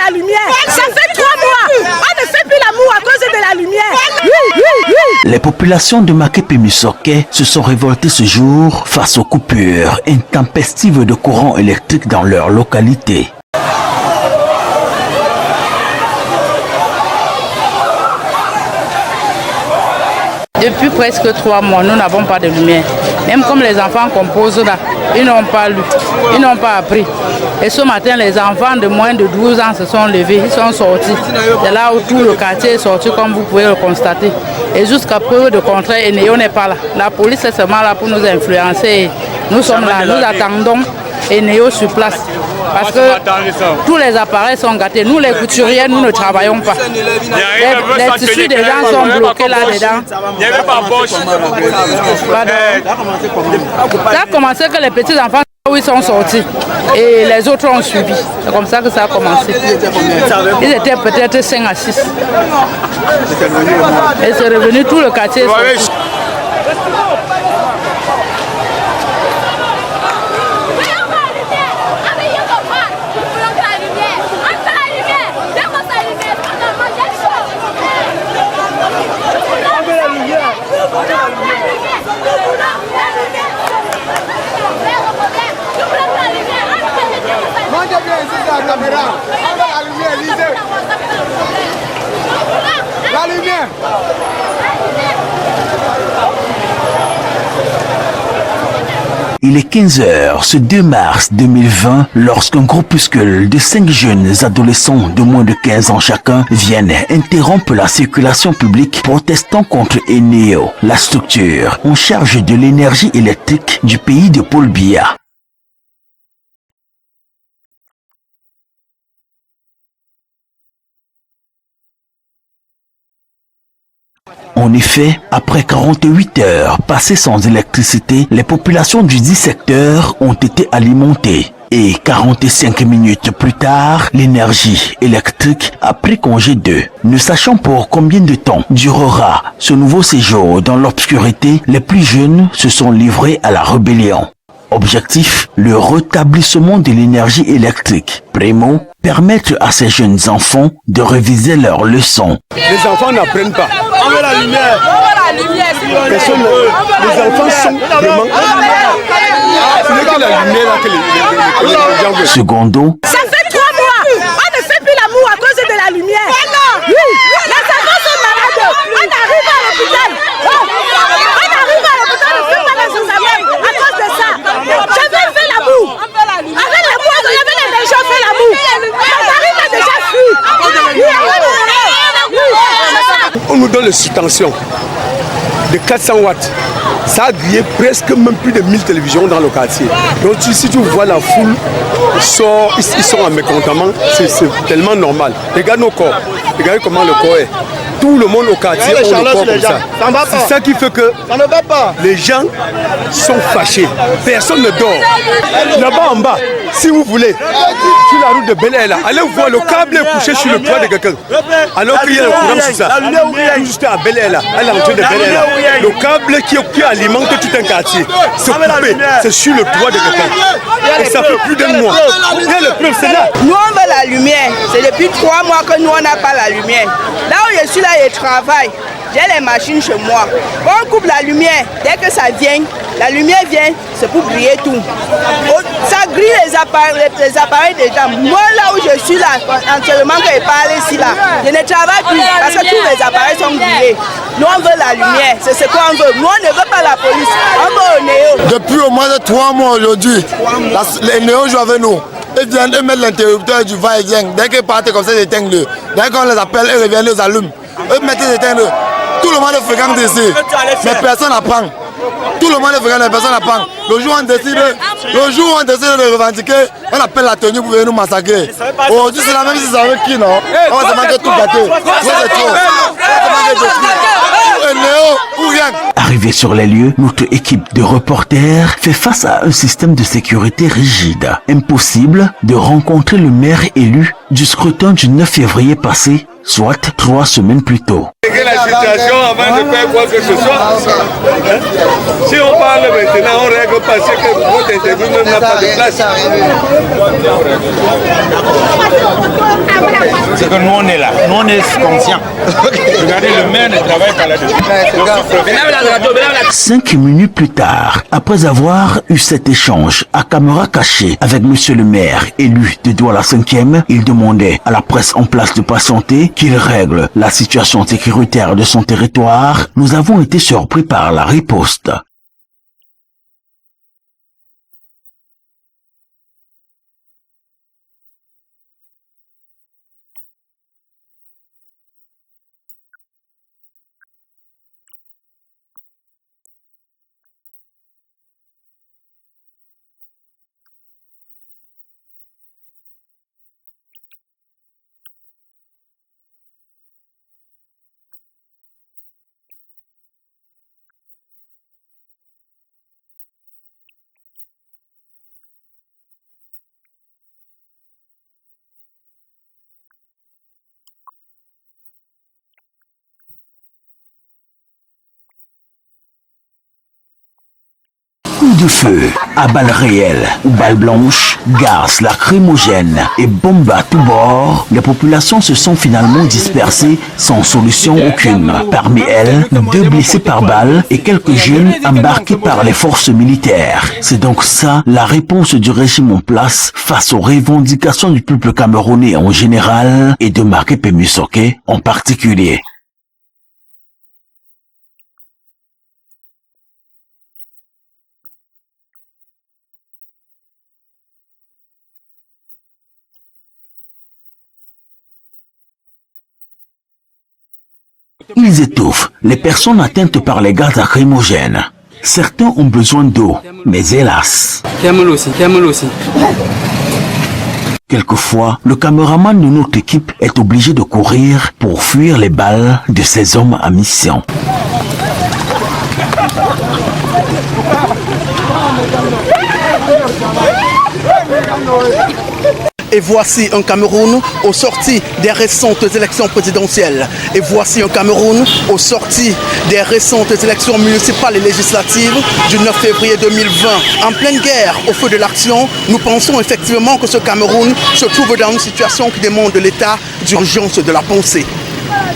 la lumière. Ça fait 3 mois. On ne fait plus l'amour à cause de la lumière. Les populations de Makepe-Musoke se sont révoltées ce jour face aux coupures intempestives de courant électrique dans leur localité. Depuis presque 3 mois, nous n'avons pas de lumière. Même comme les enfants composent là, ils n'ont pas lu, ils n'ont pas appris. Et ce matin, les enfants de moins de 12 ans se sont levés, ils sont sortis. C'est là où tout le quartier est sorti, comme vous pouvez le constater. Et jusqu'à preuve de contraire, Eneo n'est pas là. La police est seulement là pour nous influencer. Nous sommes là, nous attendons Eneo sur place. Parce que tous les appareils sont gâtés. Nous, les couturiers, nous ne travaillons pas. Les tissus des gens sont bloqués là-dedans. Ça a commencé que les petits enfants, où ils sont sortis. Et les autres ont suivi. C'est comme ça que ça a commencé. Ils étaient peut-être 5 à 6. Et c'est revenu tout le quartier. La lumière. Il est 15h ce 2 mars 2020 lorsqu'un groupuscule de 5 jeunes adolescents de moins de 15 ans chacun viennent interrompre la circulation publique protestant contre Eneo, la structure en charge de l'énergie électrique du pays de Paul Biya. En effet, après 48 heures passées sans électricité, les populations du 10 secteurs ont été alimentées. Et 45 minutes plus tard, l'énergie électrique a pris congé d'eux. Ne sachant pour combien de temps durera ce nouveau séjour dans l'obscurité, les plus jeunes se sont livrés à la rébellion. Objectif, le rétablissement de l'énergie électrique. Primo, permettre à ces jeunes enfants de réviser leurs leçons. Les enfants n'apprennent pas. On veut la lumière. On veut la lumière. Les enfants sont vraiment... Ce n'est que la lumière là que les gens veulent. Secondo. Ça fait 3 mois. On ne fait plus l'amour à cause de la lumière. Oui. Les enfants sont malades. On arrive à l'hôpital. On arrive à l'hôpital, on ne fait pas les examens à cause de ça. Je vais faire l'amour. Avec l'amour, il y avait les gens fait l'amour. Les arrive a déjà fui. On nous donne les subventions de 400 watts. Ça a grillé presque même plus de 1000 télévisions dans le quartier. Donc si tu vois la foule, ils sont en mécontentement, c'est tellement normal. Regarde nos corps, regardez comment le corps est. Tout le monde au quartier a le corps comme ça. C'est ça qui fait que les gens sont fâchés. Personne ne dort. Là-bas en bas, si vous voulez, sur la route de Bel-Air, allez voir le câble est couché sur le toit de quelqu'un. Alors qu'il y a le courant sur ça. Juste à Bel-Air, à l'entrée de Bel-Air, le câble qui alimente tout un quartier, c'est coupé, c'est sur le toit de quelqu'un. Et ça fait plus d'un mois. Et le preuve, c'est là. Nous, on veut la lumière. C'est depuis 3 mois que nous, on n'a pas la lumière. Là où je suis là, je travaille. J'ai les machines chez moi. Quand on coupe la lumière, dès que ça vient, la lumière vient, c'est pour griller tout. Ça grille les appareils des gens. Moi, là où je suis là, actuellement, que je parle ici, là, je ne travaille plus parce que tous les appareils sont grillés. Nous, on veut la lumière, c'est ce qu'on veut. Nous, on ne veut pas la police, on veut au Néo. Depuis au moins de 3 mois aujourd'hui, les Néo jouent avec nous. Ils viennent mettre l'interrupteur du va-et-vient. Dès qu'ils partent comme ça, ils éteignent le. Dès qu'on les appelle, ils reviennent, ils allument. Eux mettent les éteindre. Tout le monde est fréquent ici, mais personne n'apprend. Tout le monde est fréquent, mais personne n'apprend. Le jour où on décide de revendiquer, on appelle la tenue pour venir nous massacrer. Aujourd'hui, c'est la même si ça veut qui, non? On va se manquer tout gâté. C'est trop. Arrivé sur les lieux, notre équipe de reporters fait face à un système de sécurité rigide. Impossible de rencontrer le maire élu du scrutin du 9 février passé, soit 3 semaines plus tôt. La situation avant de faire quoi que ce soit. Si on parle maintenant, on règle parce que votre interview même n'a pas de place. C'est que nous on est là, nous on est conscients. Regardez, le maire ne travaille pas là-dessus. 5 minutes plus tard, après avoir eu cet échange à caméra cachée avec monsieur le maire élu de Douala 5e, il demandait à la presse en place de patienter qu'il règle la situation sécuritaire de son territoire. Nous avons été surpris par la riposte. Coup de feu, à balles réelles ou balles blanches, gaz lacrymogènes et bombes à tous bords, les populations se sont finalement dispersées sans solution aucune. Parmi elles, 2 blessés par balle et quelques jeunes embarqués par les forces militaires. C'est donc ça la réponse du régime en place face aux revendications du peuple camerounais en général et de Marqué Pemusoke en particulier. Ils étouffent les personnes atteintes par les gaz lacrymogènes. Certains ont besoin d'eau, mais hélas. Quelquefois, le caméraman de notre équipe est obligé de courir pour fuir les balles de ces hommes à mission. Et voici un Cameroun aux sorties des récentes élections présidentielles. Et voici un Cameroun aux sorties des récentes élections municipales et législatives du 9 février 2020. En pleine guerre, au feu de l'action, nous pensons effectivement que ce Cameroun se trouve dans une situation qui demande de l'état d'urgence de la pensée.